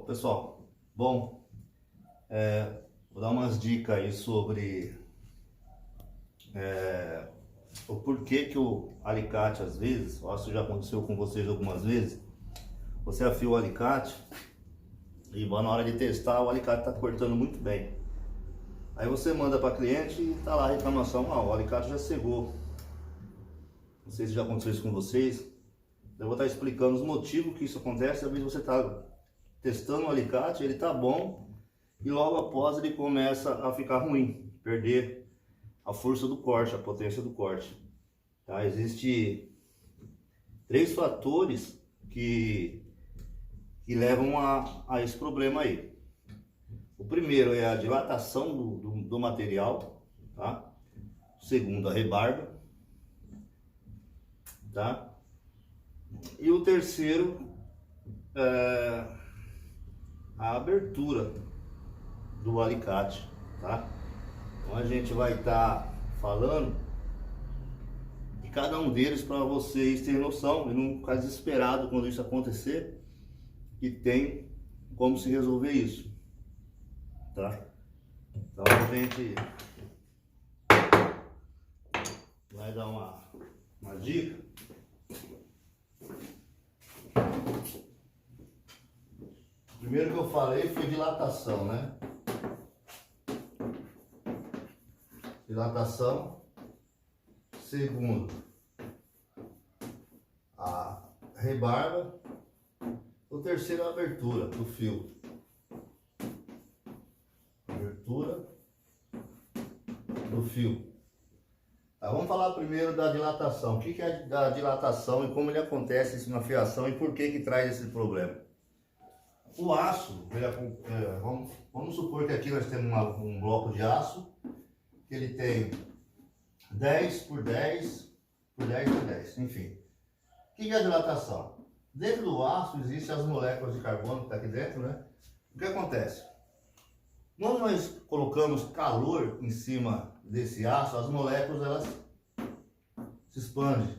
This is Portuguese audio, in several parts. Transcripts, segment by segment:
Pessoal, bom, vou dar umas dicas aí sobre o porquê que o alicate, às vezes, isso já aconteceu com vocês algumas vezes, você afia o alicate e na hora de testar o alicate está cortando muito bem. Aí você manda para cliente e tá lá a reclamação, o alicate já cegou. Não sei se já aconteceu isso com vocês. Eu vou estar explicando os motivos que isso acontece. Às vezes você está testando o alicate, ele tá bom e logo após ele começa a ficar ruim, perder a força do corte, a potência do corte. Tá? Existem três fatores que levam a esse problema aí. O primeiro é a dilatação do material, tá? O segundo, a rebarba, tá? E o terceiro é a abertura do alicate, tá? Então a gente vai estar falando de cada um deles para vocês terem noção e não ficar desesperado quando isso acontecer, e tem como se resolver isso, tá? Então a gente vai dar uma dica. O primeiro que eu falei foi dilatação, né? Dilatação. Segundo, a rebarba. O terceiro é a abertura do fio. Abertura do fio. Tá, vamos falar primeiro da dilatação. O que é a dilatação e como ele acontece na fiação e por que traz esse problema? O aço, vamos supor que aqui nós temos um bloco de aço que ele tem 10 por 10 por 10 por 10, enfim. O que é a dilatação? Dentro do aço existem as moléculas de carbono que está aqui dentro, né? O que acontece? Quando nós colocamos calor em cima desse aço, as moléculas elas se expandem,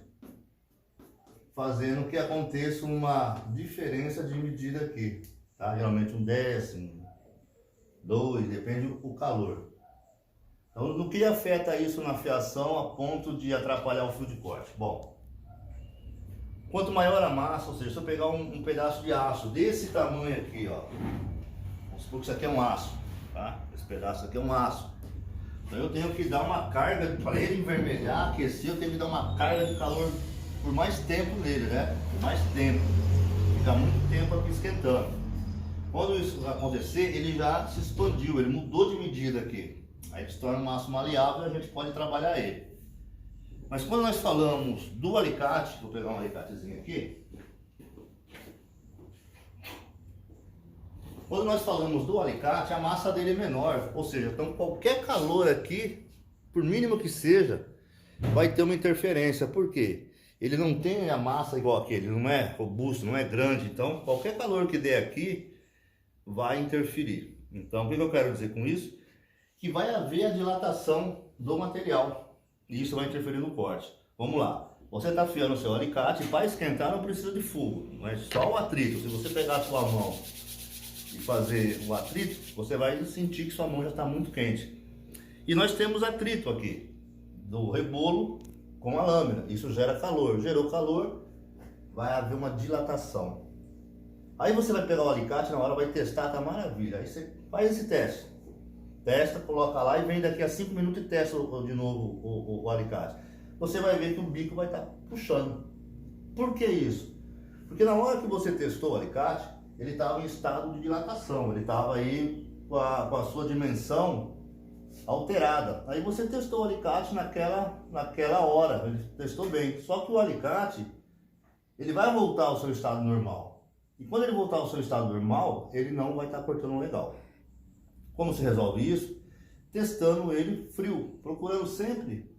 fazendo que aconteça uma diferença de medida aqui, tá? Geralmente 1/10, 2, depende do calor. Então, no que afeta isso na fiação a ponto de atrapalhar o fio de corte? Bom, quanto maior a massa, ou seja, se eu pegar um pedaço de aço desse tamanho aqui, ó, vamos supor que isso aqui é um aço, tá? Esse pedaço aqui é um aço. Então eu tenho que dar uma carga, para ele envermelhar, aquecer, eu tenho que dar uma carga de calor por mais tempo nele, né? Por mais tempo. Fica muito tempo aqui esquentando. Quando isso acontecer, ele já se expandiu, ele mudou de medida aqui. Aí se torna um aço maleável e a gente pode trabalhar ele. Mas quando nós falamos do alicate, vou pegar um alicatezinho aqui. Quando nós falamos do alicate, a massa dele é menor, ou seja, então qualquer calor aqui, por mínimo que seja, vai ter uma interferência. Por quê? Ele não tem a massa igual aquele, não é robusto, não é grande, então qualquer calor que der aqui vai interferir. Então o que eu quero dizer com isso? Que vai haver a dilatação do material e isso vai interferir no corte. Vamos lá, você está afiando o seu alicate, para esquentar não precisa de fogo, não é só o atrito. Se você pegar a sua mão e fazer o atrito, você vai sentir que sua mão já está muito quente. E nós temos atrito aqui do rebolo com a lâmina, isso gera calor, gerou calor, vai haver uma dilatação. Aí você vai pegar o alicate, na hora vai testar, tá maravilha, aí você faz esse teste, testa, coloca lá e vem daqui a 5 minutos e testa de novo o alicate. Você vai ver que o bico vai estar puxando. Por que isso? Porque na hora que você testou o alicate, ele estava em estado de dilatação, ele estava aí com a sua dimensão alterada. Aí você testou o alicate naquela hora, ele testou bem. Só que o alicate, ele vai voltar ao seu estado normal. E quando ele voltar ao seu estado normal, ele não vai estar cortando legal. Como se resolve isso? Testando ele frio, procurando sempre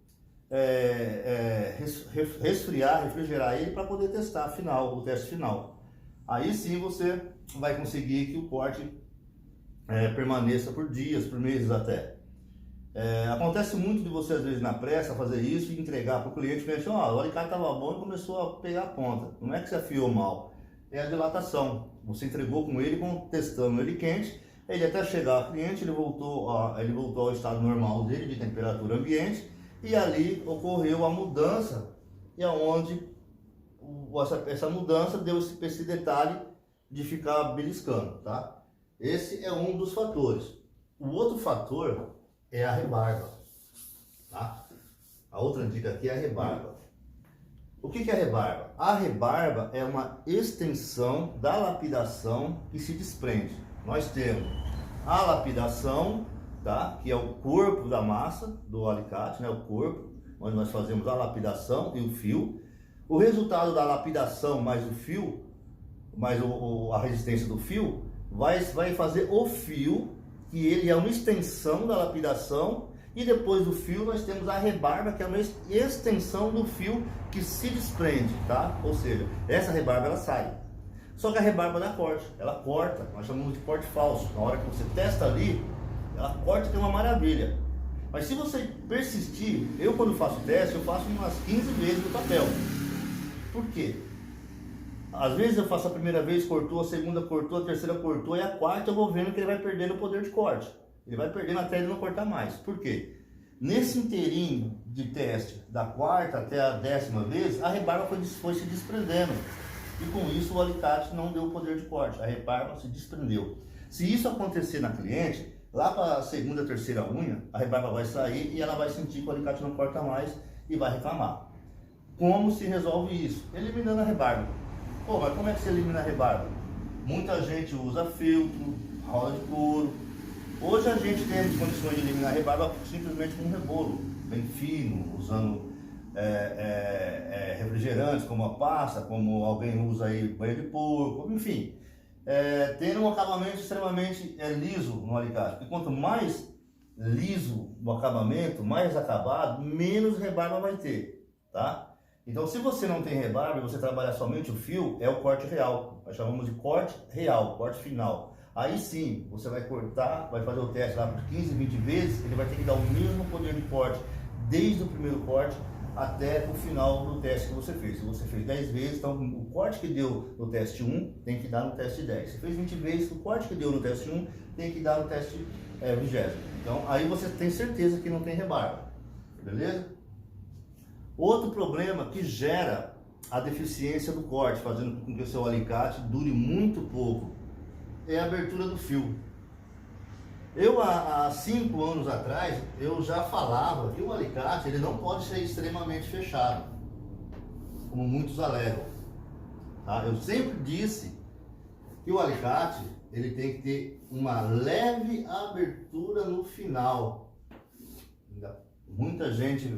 resfriar, refrigerar ele para poder testar o teste final. Aí sim você vai conseguir que o corte permaneça por dias, por meses até. Acontece muito de você às vezes na pressa fazer isso e entregar para o cliente, o alicate estava bom e começou a pegar a ponta. Não é que você afiou mal, é a dilatação. Você entregou com ele, testando ele quente, ele até chegar ao cliente, ele voltou ao estado normal dele, de temperatura ambiente, e ali ocorreu a mudança, e aonde essa mudança deu esse detalhe de ficar beliscando, tá? Esse é um dos fatores. O outro fator é a rebarba, tá? A outra dica aqui é a rebarba. O que é a rebarba? A rebarba é uma extensão da lapidação que se desprende. Nós temos a lapidação, tá? Que é o corpo da massa do alicate, né? O corpo, onde nós fazemos a lapidação e o fio. O resultado da lapidação mais o fio, mais a resistência do fio, vai fazer o fio, que ele é uma extensão da lapidação, e depois do fio nós temos a rebarba, que é uma extensão do fio que se desprende, tá? Ou seja, essa rebarba ela sai. Só que a rebarba dá corte, ela corta, nós chamamos de corte falso. Na hora que você testa ali, ela corta, que é uma maravilha. Mas se você persistir, eu quando faço teste, eu faço umas 15 vezes no papel. Por quê? Às vezes eu faço a primeira vez, cortou, a segunda cortou, a terceira cortou, e a quarta eu vou vendo que ele vai perdendo o poder de corte. Ele vai perdendo até ele não cortar mais. Por quê? Nesse inteirinho de teste, da quarta até a 10ª vez, a rebarba foi se desprendendo. E com isso o alicate não deu o poder de corte, a rebarba se desprendeu. Se isso acontecer na cliente, lá para a segunda, terceira unha, a rebarba vai sair e ela vai sentir que o alicate não corta mais e vai reclamar. Como se resolve isso? Eliminando a rebarba. Pô, mas como é que se elimina a rebarba? Muita gente usa filtro, roda de couro. Hoje a gente tem condições de eliminar a rebarba simplesmente com um rebolo bem fino, usando refrigerantes como a pasta, como alguém usa aí banho de porco, enfim, tendo um acabamento extremamente liso no alicate. E quanto mais liso o acabamento, mais acabado, menos rebarba vai ter, tá? Então, se você não tem rebarba e você trabalha somente o fio, é o corte real. Nós chamamos de corte real, corte final. Aí sim, você vai cortar, vai fazer o teste lá por 15, 20 vezes, ele vai ter que dar o mesmo poder de corte, desde o primeiro corte até o final do teste que você fez. Se você fez 10 vezes, então o corte que deu no teste 1 tem que dar no teste 10. Se fez 20 vezes, o corte que deu no teste 1 tem que dar no teste 20º. Então, aí você tem certeza que não tem rebarba, beleza? Outro problema que gera a deficiência do corte, fazendo com que o seu alicate dure muito pouco, é a abertura do fio. Eu, há 5 anos atrás, eu já falava que o alicate ele não pode ser extremamente fechado, como muitos alegam. Tá? Eu sempre disse que o alicate ele tem que ter uma leve abertura no final. Muita gente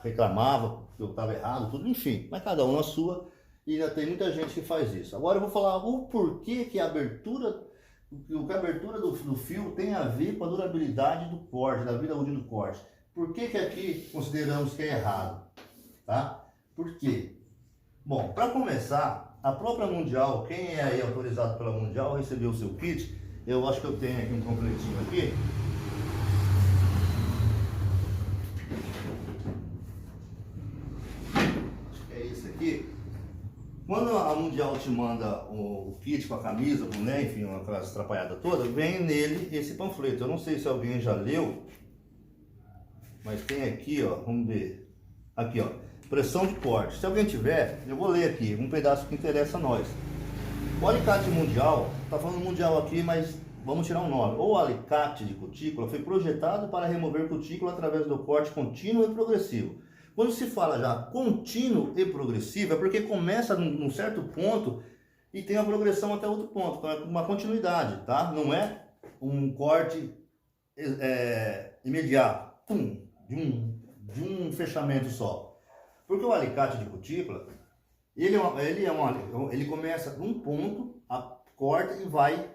reclamava que eu estava errado, tudo, enfim, mas cada um na sua, e ainda tem muita gente que faz isso. Agora eu vou falar o porquê que a abertura do fio tem a ver com a durabilidade do corte, da vida útil do corte. Por que que aqui consideramos que é errado? Tá? Por quê? Bom, para começar, a própria Mundial, quem é aí autorizado pela Mundial, recebeu o seu kit. Eu acho que eu tenho aqui um completinho aqui. Quando a Mundial te manda o kit com a camisa, o boné, enfim, aquelas atrapalhadas todas, vem nele esse panfleto. Eu não sei se alguém já leu, mas tem aqui, ó, vamos ver. Aqui, ó, pressão de corte. Se alguém tiver, eu vou ler aqui, um pedaço que interessa a nós. O alicate Mundial, tá falando Mundial aqui, mas vamos tirar um nome. O alicate de cutícula foi projetado para remover cutícula através do corte contínuo e progressivo. Quando se fala já contínuo e progressivo, é porque começa num certo ponto e tem a progressão até outro ponto. Então é uma continuidade, tá? Não é um corte imediato, pum, de um fechamento só. Porque o alicate de cutícula, ele começa num ponto, corta e vai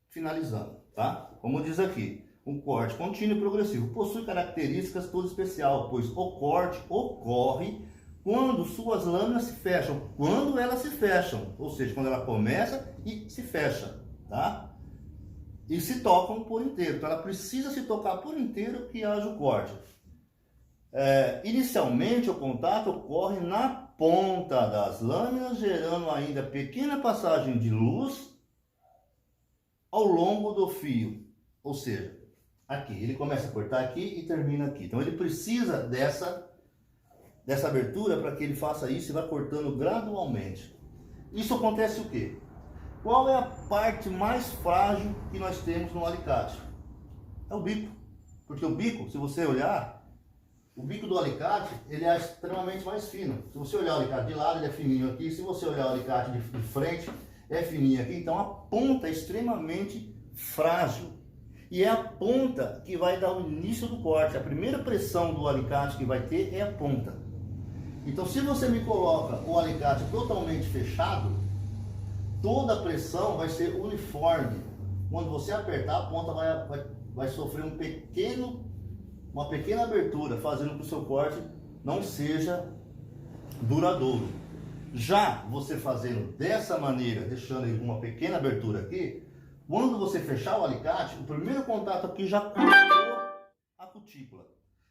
finalizando, tá? Como diz aqui. Um corte contínuo e progressivo possui características todo especial, pois o corte ocorre quando suas lâminas se fecham, quando elas se fecham, ou seja, quando ela começa e se fecha, tá? E se tocam por inteiro, então ela precisa se tocar por inteiro que haja o corte. Inicialmente o contato ocorre na ponta das lâminas, gerando ainda pequena passagem de luz ao longo do fio. Ou seja, aqui, ele começa a cortar aqui e termina aqui. Então ele precisa dessa abertura para que ele faça isso e vá cortando gradualmente. Isso acontece o quê? Qual é a parte mais frágil que nós temos no alicate? É o bico. Porque o bico, se você olhar, o bico do alicate, ele é extremamente mais fino. Se você olhar o alicate de lado, ele é fininho aqui. Se você olhar o alicate de frente, é fininho aqui. Então a ponta é extremamente frágil. E é a ponta que vai dar o início do corte. A primeira pressão do alicate que vai ter é a ponta. Então se você me coloca o alicate totalmente fechado, toda a pressão vai ser uniforme. Quando você apertar, a ponta vai sofrer uma pequena abertura, fazendo com que o seu corte não seja duradouro. Já você fazendo dessa maneira, deixando uma pequena abertura aqui, quando você fechar o alicate, o primeiro contato aqui já cortou a cutícula.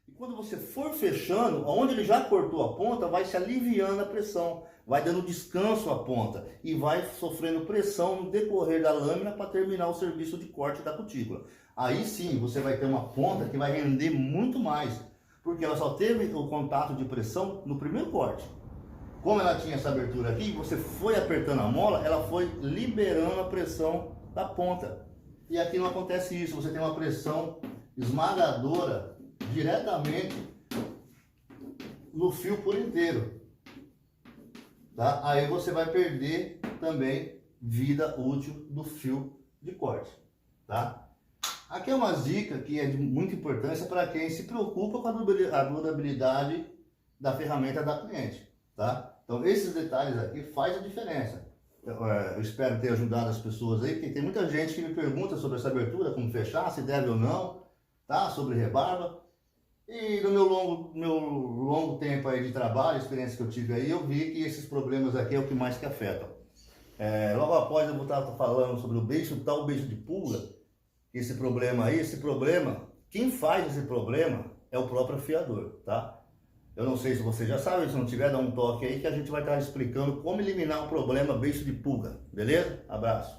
E quando você for fechando, onde ele já cortou a ponta, vai se aliviando a pressão, vai dando descanso à ponta e vai sofrendo pressão no decorrer da lâmina para terminar o serviço de corte da cutícula. Aí sim, você vai ter uma ponta que vai render muito mais, porque ela só teve o contato de pressão no primeiro corte. Como ela tinha essa abertura aqui, você foi apertando a mola, ela foi liberando a pressão da ponta. E aqui não acontece isso, você tem uma pressão esmagadora diretamente no fio por inteiro. Tá? Aí você vai perder também vida útil do fio de corte. Tá? Aqui é uma dica que é de muita importância para quem se preocupa com a durabilidade da ferramenta da cliente. Tá? Então esses detalhes aqui fazem a diferença. Eu espero ter ajudado as pessoas aí, porque tem muita gente que me pergunta sobre essa abertura, como fechar, se deve ou não, tá? Sobre rebarba. E no meu longo tempo aí de trabalho, a experiência que eu tive aí, eu vi que esses problemas aqui é o que mais que afetam. Logo após eu vou estar falando sobre o beiço de pulga, esse problema, quem faz esse problema é o próprio afiador, tá? Eu não sei se você já sabe, se não tiver, dá um toque aí que a gente vai estar explicando como eliminar o problema beiço de pulga, beleza? Abraço!